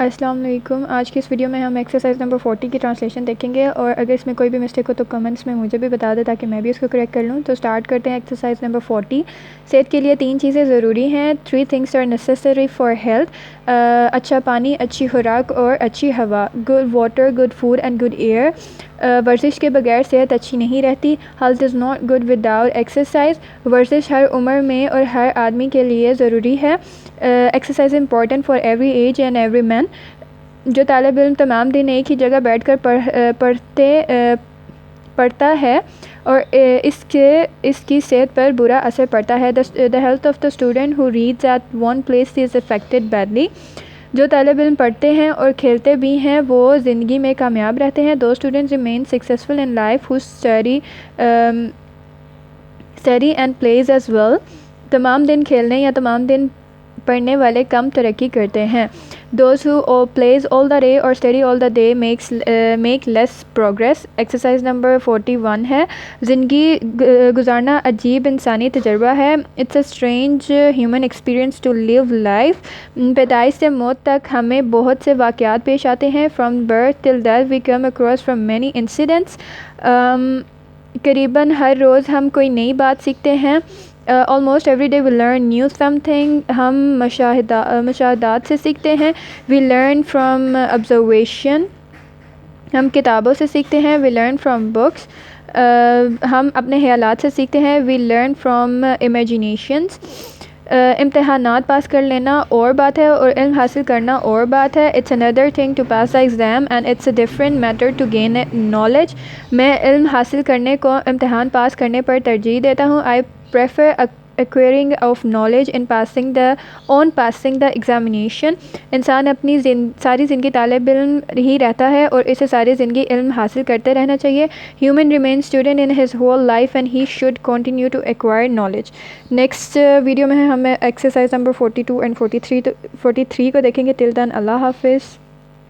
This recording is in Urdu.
السلام علیکم. آج کی اس ویڈیو میں ہم ایکسرسائز نمبر 40 کی ٹرانسلیشن دیکھیں گے، اور اگر اس میں کوئی بھی مسٹیک ہو تو کمنٹس میں مجھے بھی بتا دیں تاکہ میں بھی اس کو کریکٹ کر لوں. تو سٹارٹ کرتے ہیں ایکسرسائز نمبر 40. صحت کے لیے 3 چیزیں ضروری ہیں. 3 things are necessary for health. اچھا پانی، اچھی خوراک اور اچھی ہوا. Good water, good food and good air. ورزش کے بغیر صحت اچھی نہیں رہتی. Health is not good without exercise. ورزش ہر عمر میں اور ہر آدمی کے لیے ضروری ہے. Exercise important for every age and every man. جو طالب علم تمام دن ایک ہی جگہ بیٹھ کر پڑھتا ہے اور اس کی صحت پر برا اثر پڑتا ہے. The health of the student who reads at one place is affected badly. جو طالب علم پڑھتے ہیں اور کھیلتے بھی ہیں وہ زندگی میں کامیاب رہتے ہیں. Those students remain successful in life who study and plays as well. تمام دن کھیلنے یا تمام دن پڑھنے والے کم ترقی کرتے ہیں. Those who plays all the day or study all the day make less progress. Exercise number 41 ہے. زندگی گزارنا عجیب انسانی تجربہ ہے. It's a strange human experience to live life. پیدائش سے موت تک ہمیں بہت سے واقعات پیش آتے ہیں. From birth till death we come across from many incidents. قریباً ہر روز ہم کوئی نئی بات سیکھتے ہیں. Almost every day we learn new something. ہم مشاہدات سے سیکھتے ہیں. We learn from observation. ہم کتابوں سے سیکھتے ہیں. We learn from books. ہم اپنے خیالات سے سیکھتے ہیں. We learn from imaginations. امتحانات پاس کر لینا اور بات ہے اور علم حاصل کرنا اور بات ہے. It's another thing to pass the exam and it's a different matter to gain knowledge. میں علم حاصل کرنے کو امتحان پاس کرنے پر ترجیح دیتا ہوں. I prefer acquiring of knowledge in passing the examination. انسان اپنی ساری زندگی طالب علم ہی رہتا ہے اور اسے ساری زندگی علم حاصل کرتے رہنا چاہیے. Human remains student in his whole life and he should continue to acquire knowledge. Next video میں ہم ایکسرسائز نمبر 42 اینڈ 43 کو دیکھیں گے. Till then اللہ حافظ.